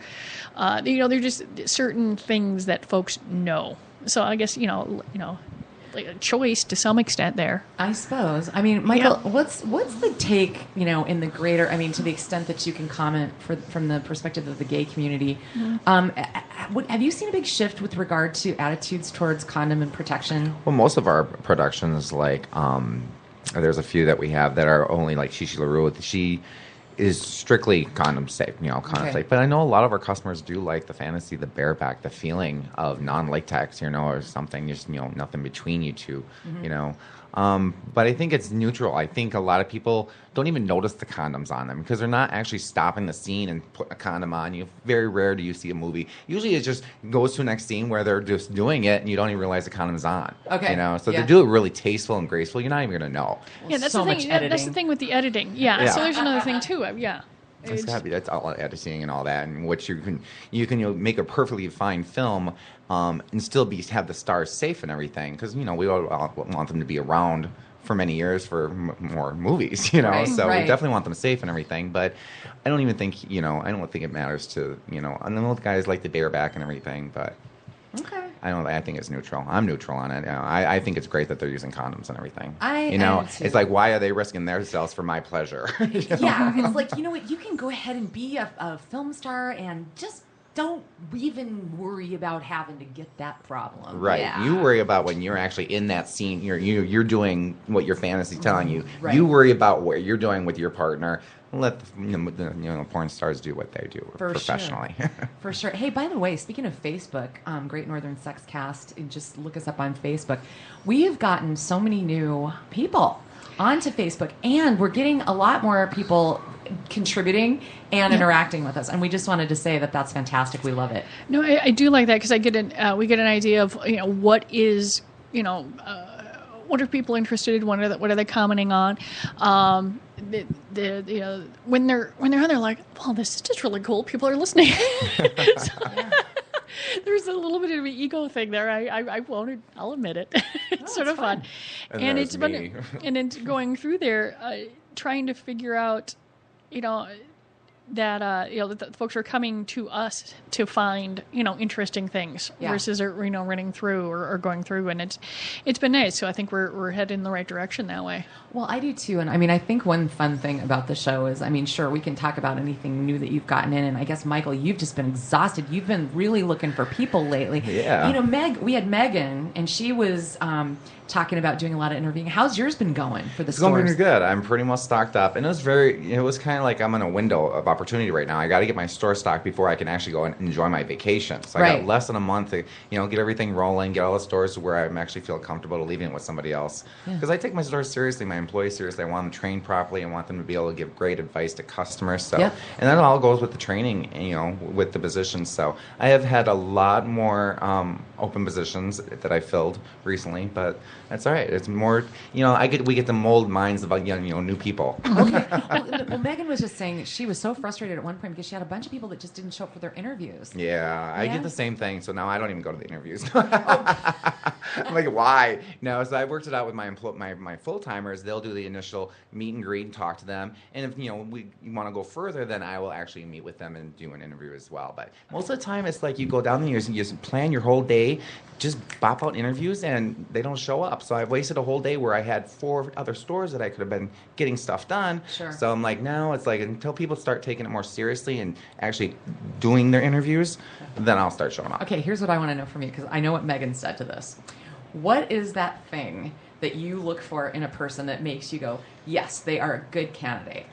They're just certain things that folks know. So I guess like a choice to some extent there. I suppose. I mean, Michael, what's the take, in the greater, to the extent that you can comment from the perspective of the gay community, have you seen a big shift with regard to attitudes towards condom and protection? Well, most of our productions, there's a few that we have that are only like Shishi LaRue. She is strictly condom safe, safe. But I know a lot of our customers do like the fantasy, the bareback, the feeling of non-latex, or something, just, nothing between you two, But I think it's neutral. I think a lot of people don't even notice the condoms on them because they're not actually stopping the scene and putting a condom on you. Very rare do you see a movie. Usually it just goes to the next scene where they're just doing it and you don't even realize the condom's on. Okay. So they do it really tasteful and graceful. You're not even going to know. Yeah, that's so the thing. much editing. That's the thing with the editing. Yeah. So there's another thing too. Yeah. That's all editing and all that, and what you can make a perfectly fine film and still have the stars safe and everything, because we all want them to be around for many years for more movies, Right, so right. we definitely want them safe and everything. But I don't even think I don't think it matters to I know the guys like the bareback and everything, but Okay. I think it's neutral. I'm neutral on it. I think it's great that they're using condoms and everything. I am too. It's like, why are they risking themselves for my pleasure? Yeah, it's like, what, you can go ahead and be a film star and just don't even worry about having to get that problem. Right. Yeah. You worry about when you're actually in that scene. You're doing what your fantasy's telling you. Right. You worry about what you're doing with your partner. Let the porn stars do what they do professionally. Sure. For sure. Hey, by the way, speaking of Facebook, Gr8 Nrthrn Sexcast, and just look us up on Facebook. We have gotten so many new people. onto Facebook, and we're getting a lot more people contributing and interacting with us, and we just wanted to say that that's fantastic. We love it. No, I do like that because we get an idea of what is what are people interested in, what are they commenting on. When they're on, they're like, well, this is just really cool. People are listening. There's a little bit of an ego thing there. I'll admit it. It's sort of fun. And it's me. And then going through there, trying to figure out, that that the folks are coming to us to find interesting things versus running through or going through, and it's been nice. So I think we're heading in the right direction that way. Well, I do too, and I mean I think one fun thing about the show is, I mean, sure, we can talk about anything new that you've gotten in, and I guess Michael, you've just been exhausted. You've been really looking for people lately. Yeah. We had Megan, and she was talking about doing a lot of interviewing. How's yours been going for the It's stores? going pretty good. I'm pretty much stocked up, and it was kind of like I'm in a window of opportunity right now. I got to get my store stocked before I can actually go and enjoy my vacation. So I got less than a month to get everything rolling, get all the stores to where I actually feel comfortable to leaving it with somebody else. Because I take my stores seriously, my employees seriously. I want them trained properly. I want them to be able to give great advice to customers. So, and that all goes with the training, with the positions. So I have had a lot more open positions that I filled recently, but that's all right. It's more, we get to mold minds about new people. Okay. Well, Megan was just saying she was so frustrated at one point because she had a bunch of people that just didn't show up for their interviews. Yeah, I get the same thing. So now I don't even go to the interviews. I'm like, why? No, so I worked it out with my full timers. They'll do the initial meet and greet and talk to them. And if we want to go further, then I will actually meet with them and do an interview as well. But most of the time, it's like you go down there, you just plan your whole day, just bop out interviews, and they don't show up. So I've wasted a whole day where I had 4 other stores that I could have been getting stuff done. Sure. So I'm like, now it's like until people start taking it more seriously and actually doing their interviews, then I'll start showing up. Okay, here's what I want to know from you, because I know what Megan said to this. What is that thing that you look for in a person that makes you go, yes, they are a good candidate?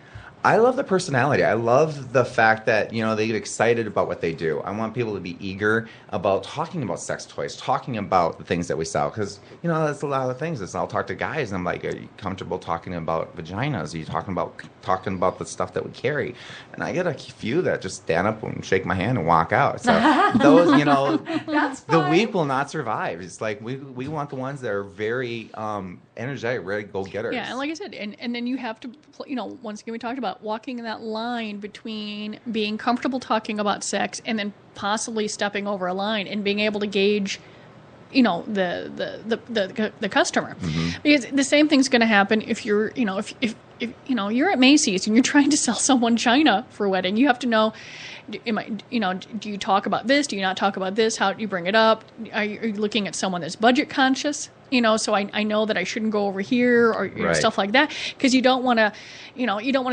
I love the personality. I love the fact that, they get excited about what they do. I want people to be eager about talking about sex toys, talking about the things that we sell. Because, that's a lot of things. I'll talk to guys and I'm like, are you comfortable talking about vaginas? Are you talking about the stuff that we carry? And I get a few that just stand up and shake my hand and walk out. So those, That's the fine. weak will not survive. It's like we want the ones that are very energetic, ready to go getters. Yeah, and like I said, and then you have to, once again we talked about walking that line between being comfortable talking about sex and then possibly stepping over a line and being able to gauge, the customer, because the same thing's going to happen if you're, if you're at Macy's and you're trying to sell someone china for a wedding. You have to know, do you talk about this? Do you not talk about this? How do you bring it up? Are you looking at someone that's budget conscious? So I know that I shouldn't go over here or stuff like that, because you don't want to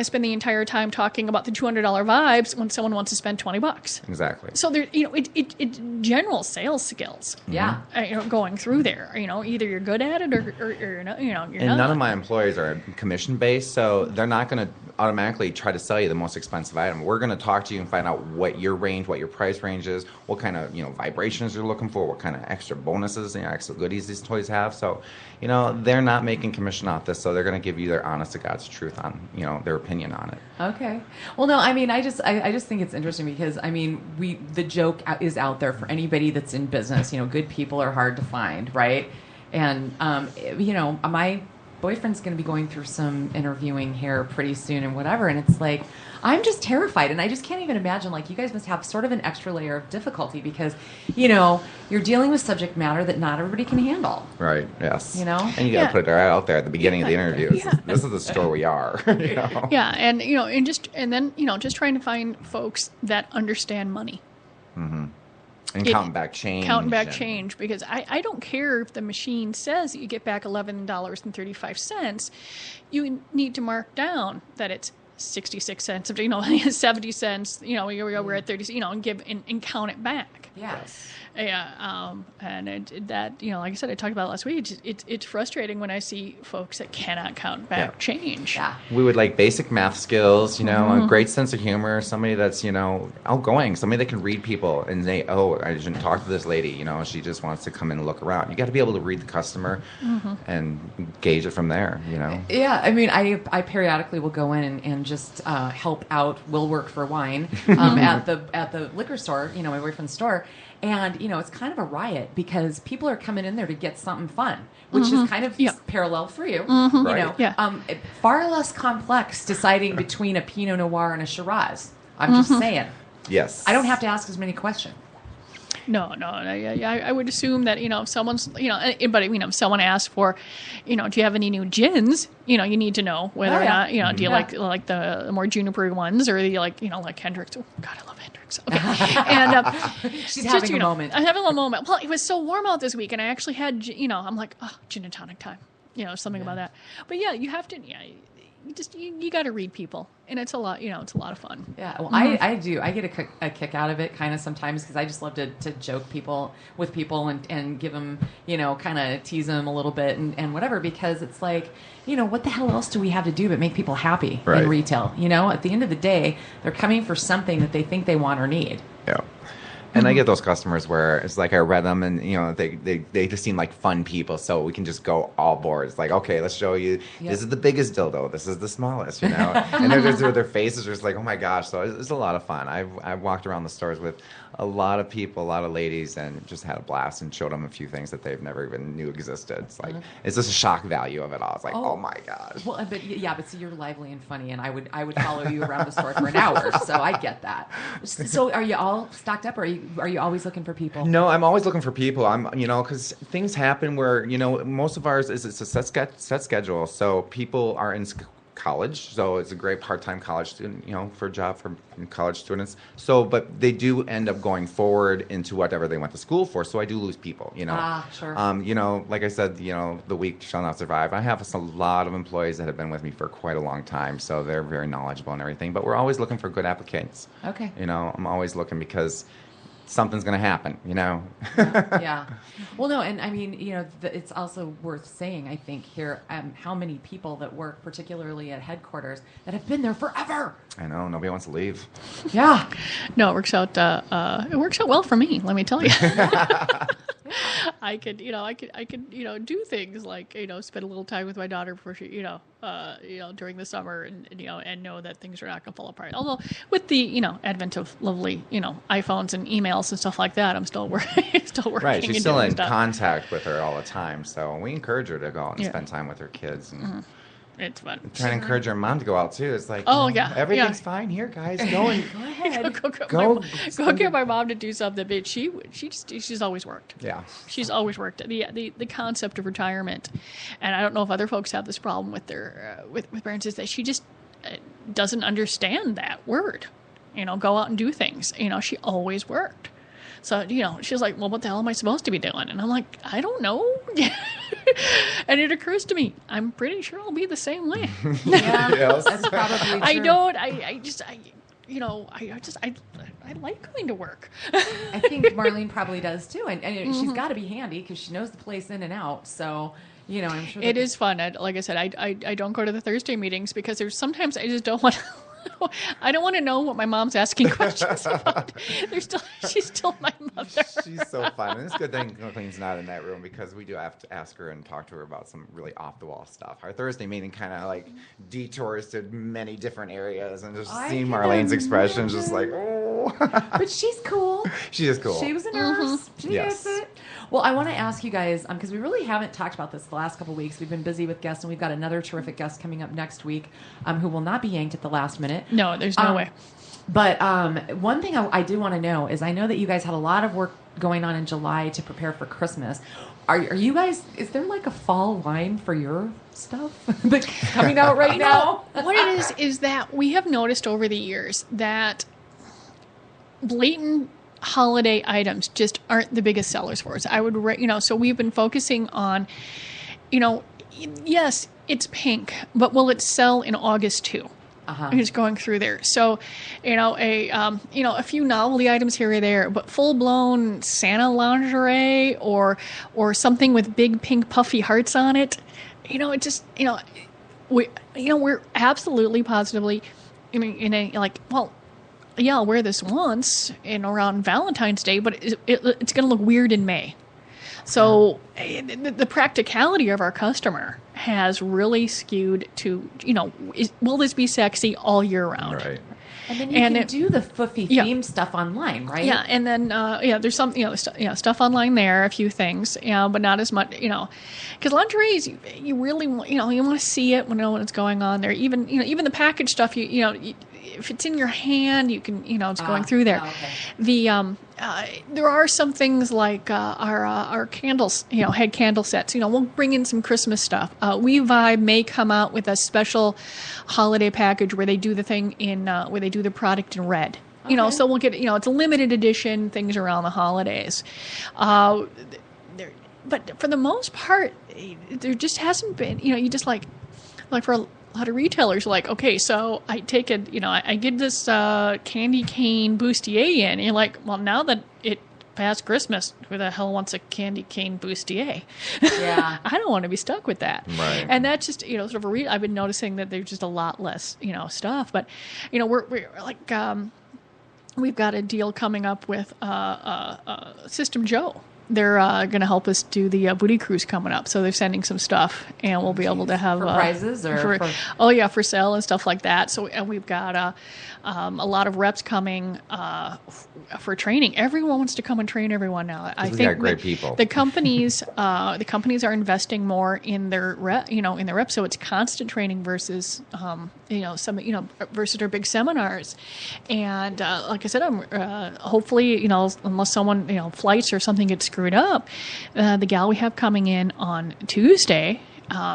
spend the entire time talking about the $200 vibes when someone wants to spend $20. Exactly. So there, it's general sales skills. Yeah. Going through there, either you're good at it or you're not. You're and not. none of my employees are commission based, so they're not going to automatically try to sell you the most expensive item. We're going to talk to you and find out what your range, what your price range is, what kind of vibrations you're looking for, what kind of extra bonuses, extra goodies these toys have. So, they're not making commission off this, so they're going to give you their honest to God's truth on, their opinion on it. Okay. Well, no, I mean, I just think it's interesting because, I mean, the joke is out there for anybody that's in business. Good people are hard to find, right? And, my boyfriend's going to be going through some interviewing here pretty soon and whatever, and it's like, I'm just terrified, and I just can't even imagine, like, you guys must have sort of an extra layer of difficulty because, you're dealing with subject matter that not everybody can handle. Right, yes. You know? And you got to put it out there at the beginning of the interview. This is the store we are. Yeah, and, just trying to find folks that understand money. Mm-hmm. And counting back change. Counting back change, because I don't care if the machine says that you get back $11.35. You need to mark down that it's 66 cents, 70 cents, we're at 30, and give and count it back. Yeah. Yeah, and that, like I said, I talked about it last week. It's frustrating when I see folks that cannot count back change. Yeah. We would like basic math skills, a great sense of humor, somebody that's, outgoing, somebody that can read people and say, oh, I shouldn't talk to this lady, she just wants to come in and look around. You got to be able to read the customer and gauge it from there, Yeah, I mean, I periodically will go in and just help out Will Work for Wine at the liquor store, my boyfriend's store. And, it's kind of a riot because people are coming in there to get something fun, which is kind of parallel for you. Far less complex deciding between a Pinot Noir and a Shiraz. I'm just saying. Yes. I don't have to ask as many questions. No. I would assume that, if someone's, but, if someone asks for, do you have any new gins? You need to know whether or not, do you like the more juniper ones, or do you like Hendrix? Oh, God, I love Hendrix. Okay. And she's having a moment. I'm having a moment. Well, it was so warm out this week, and I actually had, I'm like, oh, gin and tonic time. Something about that. But yeah, you have to, you got to read people, and it's a lot, it's a lot of fun. Yeah, well, I do. I get a kick out of it kind of sometimes because I just love to joke with people and give them, kind of tease them a little bit and whatever, because it's like, what the hell else do we have to do but make people happy in retail? At the end of the day, they're coming for something that they think they want or need. Yeah. And I get those customers where it's like I read them and, they just seem like fun people, so we can just go all boards. Like, okay, let's show you. Yep. This is the biggest dildo. This is the smallest, and their faces are just like, oh my gosh. So it's a lot of fun. I've walked around the stores with a lot of people, a lot of ladies, and just had a blast and showed them a few things that they've never even knew existed. It's like, it's just a shock value of it all. It's like, oh my gosh. Well, but see, you're lively and funny, and I would follow you around the store for an hour, so I get that. So are you all stocked up, or are you always looking for people? No, I'm always looking for people. I'm, because things happen where, most of ours it's a set schedule. So people are in college, so it's a great part-time college student, for a job for college students. So, but they do end up going forward into whatever they went to school for. So I do lose people, Sure. Like I said, the weak shall not survive. I have a lot of employees that have been with me for quite a long time, so they're very knowledgeable and everything. But we're always looking for good applicants. Okay. I'm always looking because something's going to happen, Yeah. Well, no, and I mean, it's also worth saying, I think, here, how many people that work, particularly at headquarters, that have been there forever. I know. Nobody wants to leave. Yeah. No, it works out well for me, let me tell you. I could do things like, spend a little time with my daughter before she, during the summer and know that things are not going to fall apart. Although with the, advent of lovely, iPhones and emails and stuff like that, I'm still working. Right. She's still in contact with her all the time. So we encourage her to go out and spend time with her kids. And it's fun. Trying to encourage her mom to go out too. It's like, everything's fine here, guys. Go ahead. Go get my mom to do something. But she's always worked. Yeah, she's always worked. The concept of retirement, and I don't know if other folks have this problem with their with parents, is that she just doesn't understand that word. Go out and do things. She always worked. So, she's like, well, what the hell am I supposed to be doing? And I'm like, I don't know. And it occurs to me, I'm pretty sure I'll be the same way. Yeah, that's probably true. I like going to work. I think Marlene probably does too. And she's got to be handy because she knows the place in and out. So, I'm sure. It is fun. Like I said, I don't go to the Thursday meetings because there's sometimes I just don't want to. I don't want to know what my mom's asking questions about. She's still my mother. She's so fun. And it's a good thing Clean's not in that room because we do have to ask her and talk to her about some really off-the-wall stuff. Our Thursday meeting kind of like detours to many different areas, and just seeing Marlene's expression, just like, oh. But she's cool. She is cool. She was a nurse. She gets it. Well, I want to ask you guys, because we really haven't talked about this the last couple of weeks. We've been busy with guests, and we've got another terrific guest coming up next week who will not be yanked at the last minute. No, there's no way. But one thing I do want to know is I know that you guys had a lot of work going on in July to prepare for Christmas. Are you guys, is there like a fall line for your stuff that's coming out right now? What it is that we have noticed over the years that blatant holiday items just aren't the biggest sellers for us. So we've been focusing on, yes, it's pink, but will it sell in August too? who's going through there. So, a few novelty items here or there, but full blown Santa lingerie or something with big pink puffy hearts on it. It just we're absolutely positively. I mean, I'll wear this once around Valentine's Day, but it's going to look weird in May. So the practicality of our customer has really skewed to, will this be sexy all year round? Right. And then you can do the foofy themed stuff online, right? Yeah, and then there's some stuff online there, a few things, but not as much, because lingerie is you really you want to see it, know what's going on there. Even the package stuff, if it's in your hand, you can it's going through there. Okay. There are some things like our candles, head candle sets. We'll bring in some Christmas stuff. We Vibe may come out with a special holiday package where they do the thing where they do the product in red. Okay. So we'll get it's a limited edition things around the holidays. But for the most part, there just hasn't been. You just like for a lot of retailers, okay, so I take it, I get this candy cane bustier in, and you're like, well, now that it past Christmas, who the hell wants a candy cane bustier? Yeah. I don't want to be stuck with that. Right. And that's just, sort of I've been noticing that there's just a lot less, stuff. But, we're like, we've got a deal coming up with System Joe. They're going to help us do the booty cruise coming up, so they're sending some stuff, and we'll be able to have prizes for sale and stuff like that. So, and we've got a lot of reps coming for training. Everyone wants to come and train everyone now. I think got great people. The companies are investing more in their reps, so it's constant training versus versus their big seminars. And like I said, I'm hopefully unless someone flights or something gets screwed up, the gal we have coming in on Tuesday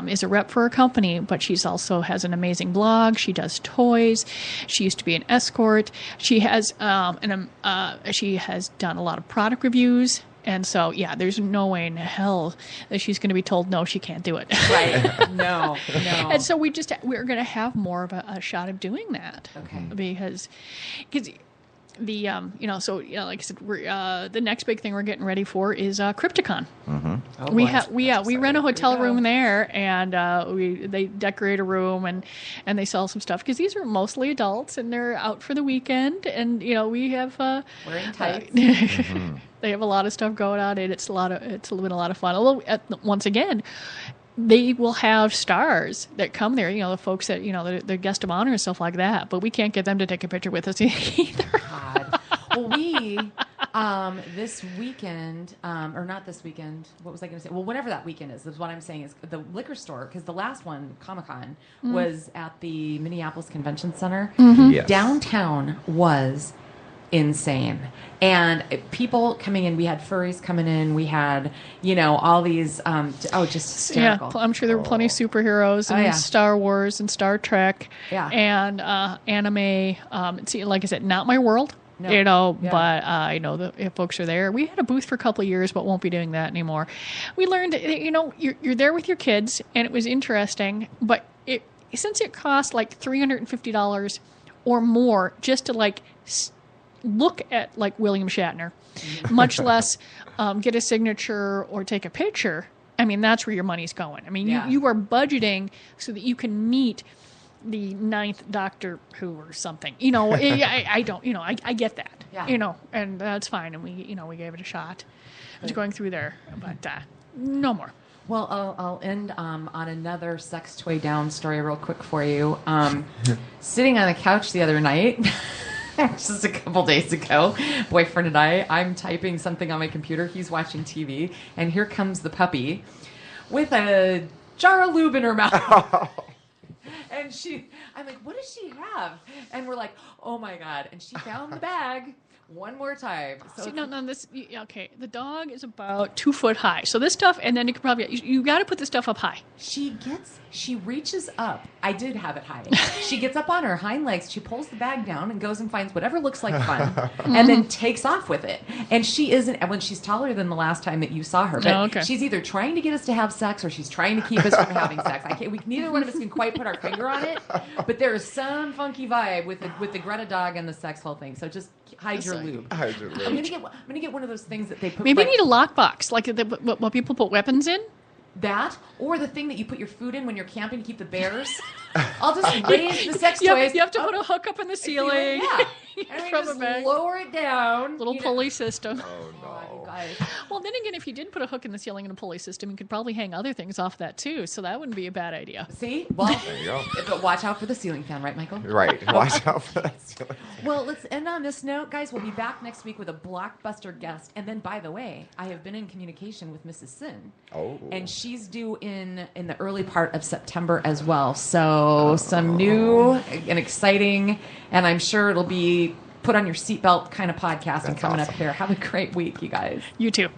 is a rep for a company, but she's also has an amazing blog. She does toys. She used to be an escort. She has she has done a lot of product reviews. And so, there's no way in hell that she's going to be told, no, she can't do it. Right. No. And so we're going to have more of a shot of doing that. Okay. Because the like I said, we're the next big thing we're getting ready for is Crypticon. Mm-hmm. Oh, we rent a hotel room there, and they decorate a room and they sell some stuff because these are mostly adults and they're out for the weekend, and we have wearing tights. Mm-hmm. They have a lot of stuff going on, and it's been a lot of fun. Although once again, they will have stars that come there, the folks that, the guest of honor and stuff like that. But we can't get them to take a picture with us either. God. Well, we, this weekend, or not this weekend, what was I going to say? Well, whatever that weekend is what I'm saying is the liquor store, because the last one, Comic-Con, was at the Minneapolis Convention Center. Mm-hmm. Yes. Downtown was insane. And people coming in, we had furries coming in, we had, all these, just hysterical. Yeah, I'm sure there were plenty of superheroes and Star Wars and Star Trek and anime. Like I said, not my world. No. But I know that folks are there. We had a booth for a couple of years, but won't be doing that anymore. We learned, you're there with your kids, and it was interesting, but since it cost like $350 or more just to look at William Shatner, much less get a signature or take a picture. I mean, that's where your money's going. I mean, you are budgeting so that you can meet the 9th Doctor Who or something. I don't. I get that. Yeah. And that's fine. And we gave it a shot. I was going through there, but no more. Well, I'll end on another sex toy down story real quick for you. Sitting on the couch the other night. Just a couple days ago, boyfriend and I'm typing something on my computer. He's watching TV, and here comes the puppy with a jar of lube in her mouth. And I'm like, what does she have? And we're like, oh my God. And she found the bag one more time. So See, no, this okay. The dog is about 2 foot high. So this stuff, and then you could probably you got to put the stuff up high. She reaches up. I did have it high. She gets up on her hind legs. She pulls the bag down and goes and finds whatever looks like fun, and then takes off with it. And she isn't. When she's taller than the last time that you saw her, but she's either trying to get us to have sex or she's trying to keep us from having sex. Neither one of us can quite put our finger on it. But there is some funky vibe with the Greta dog and the sex whole thing. So just hide your lube. Hide your lube. I'm gonna get one of those things that they put. Maybe you need a lockbox, like what people put weapons in. That, or the thing that you put your food in when you're camping to keep the bears. I'll just raise the sex toys. You have to put a hook up in the ceiling. Yeah. And we just lower it down. Little pulley system. Oh, no. You guys. Well, then again, if you did put a hook in the ceiling and a pulley system, you could probably hang other things off that too. So that wouldn't be a bad idea. See? Well, there you go. But watch out for the ceiling fan, right, Michael? Right. Watch out for that ceiling. Well, let's end on this note, guys. We'll be back next week with a blockbuster guest. And then, by the way, I have been in communication with Mrs. Sin. Oh. And she's due in the early part of September as well. So some new and exciting, and I'm sure it'll be put on your seatbelt kind of podcast and coming up there. Have a great week, you guys. You too.